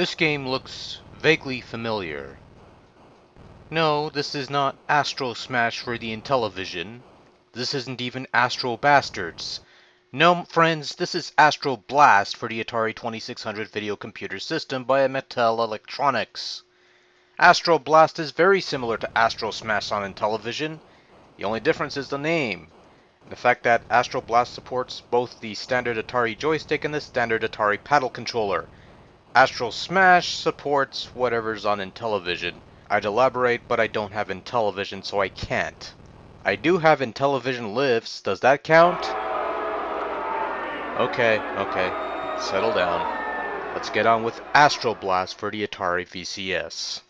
This game looks vaguely familiar. No, this is not Astro Smash for the Intellivision. This isn't even Astro Bastards. No, friends, this is Astro Blast for the Atari 2600 video computer system by Mattel Electronics. Astro Blast is very similar to Astro Smash on Intellivision. The only difference is the name. The fact that Astro Blast supports both the standard Atari joystick and the standard Atari paddle controller. Astro Smash supports whatever's on Intellivision. I'd elaborate, but I don't have Intellivision, so I can't. I do have Intellivision Lives. Does that count? Okay. Settle down. Let's get on with Astro Blast for the Atari VCS.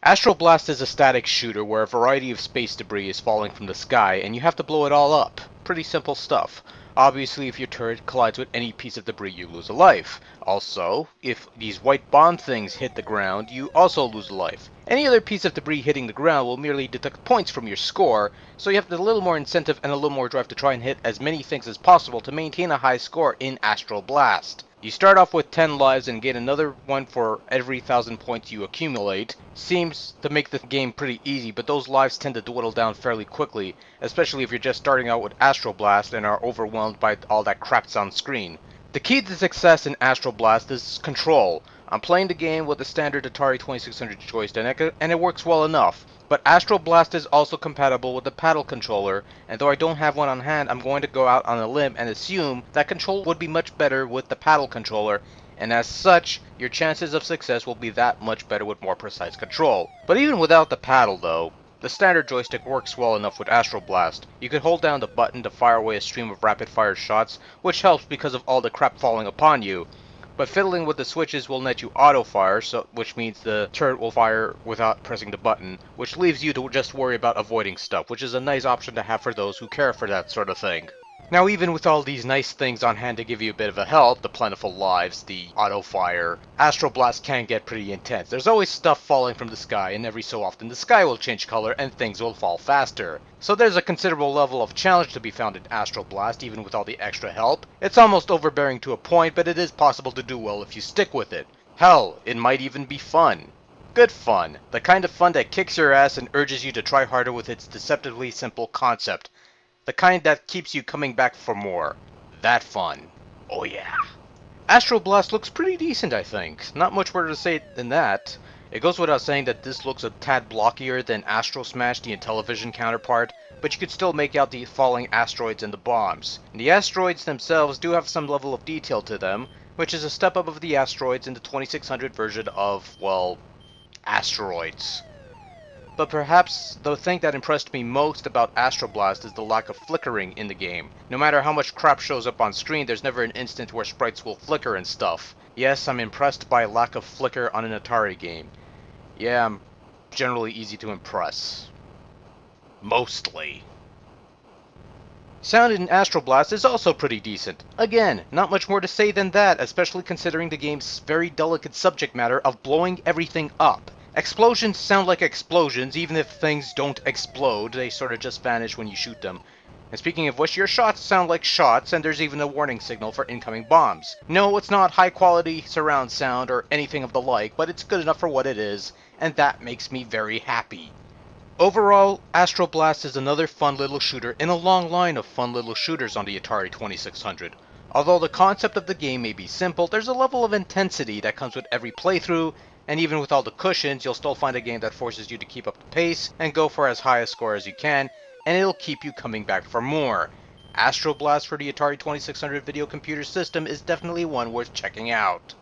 Astro Blast is a static shooter where a variety of space debris is falling from the sky and you have to blow it all up. Pretty simple stuff. Obviously, if your turret collides with any piece of debris, you lose a life. Also, if these white bomb things hit the ground, you also lose a life. Any other piece of debris hitting the ground will merely deduct points from your score, so you have a little more incentive and a little more drive to try and hit as many things as possible to maintain a high score in Astro Blast. You start off with 10 lives and gain another one for every 1,000 points you accumulate. Seems to make the game pretty easy, but those lives tend to dwindle down fairly quickly, especially if you're just starting out with Astro Blast and are overwhelmed by all that crap that's on screen. The key to success in Astro Blast is control. I'm playing the game with the standard Atari 2600 joystick and it works well enough. But Astro Blast is also compatible with the paddle controller, and though I don't have one on hand, I'm going to go out on a limb and assume that control would be much better with the paddle controller, and as such, your chances of success will be that much better with more precise control. But even without the paddle though, the standard joystick works well enough with Astro Blast. You can hold down the button to fire away a stream of rapid fire shots, which helps because of all the crap falling upon you. But fiddling with the switches will let you auto-fire, which means the turret will fire without pressing the button, which leaves you to just worry about avoiding stuff, which is a nice option to have for those who care for that sort of thing. Now, even with all these nice things on hand to give you a bit of a help, the plentiful lives, the auto-fire, Astro Blast can get pretty intense. There's always stuff falling from the sky, and every so often the sky will change color and things will fall faster. So there's a considerable level of challenge to be found in Astro Blast, even with all the extra help. It's almost overbearing to a point, but it is possible to do well if you stick with it. Hell, it might even be fun. Good fun. The kind of fun that kicks your ass and urges you to try harder with its deceptively simple concept. The kind that keeps you coming back for more. That fun. Oh yeah. Astro Blast looks pretty decent, I think. Not much more to say than that. It goes without saying that this looks a tad blockier than Astro Smash, the Intellivision counterpart, but you can still make out the falling asteroids and the bombs. And the asteroids themselves do have some level of detail to them, which is a step up of the asteroids in the 2600 version of, well, asteroids. But perhaps the thing that impressed me most about Astro Blast is the lack of flickering in the game. No matter how much crap shows up on screen, there's never an instant where sprites will flicker and stuff. Yes, I'm impressed by lack of flicker on an Atari game. Yeah, I'm generally easy to impress. Mostly. Sound in Astro Blast is also pretty decent. Again, not much more to say than that, especially considering the game's very delicate subject matter of blowing everything up. Explosions sound like explosions, even if things don't explode, they sort of just vanish when you shoot them. And speaking of which, your shots sound like shots, and there's even a warning signal for incoming bombs. No, it's not high quality surround sound or anything of the like, but it's good enough for what it is, and that makes me very happy. Overall, Astro Blast is another fun little shooter in a long line of fun little shooters on the Atari 2600. Although the concept of the game may be simple, there's a level of intensity that comes with every playthrough, and even with all the cushions, you'll still find a game that forces you to keep up the pace and go for as high a score as you can, and it'll keep you coming back for more. Astro Blast for the Atari 2600 video computer system is definitely one worth checking out.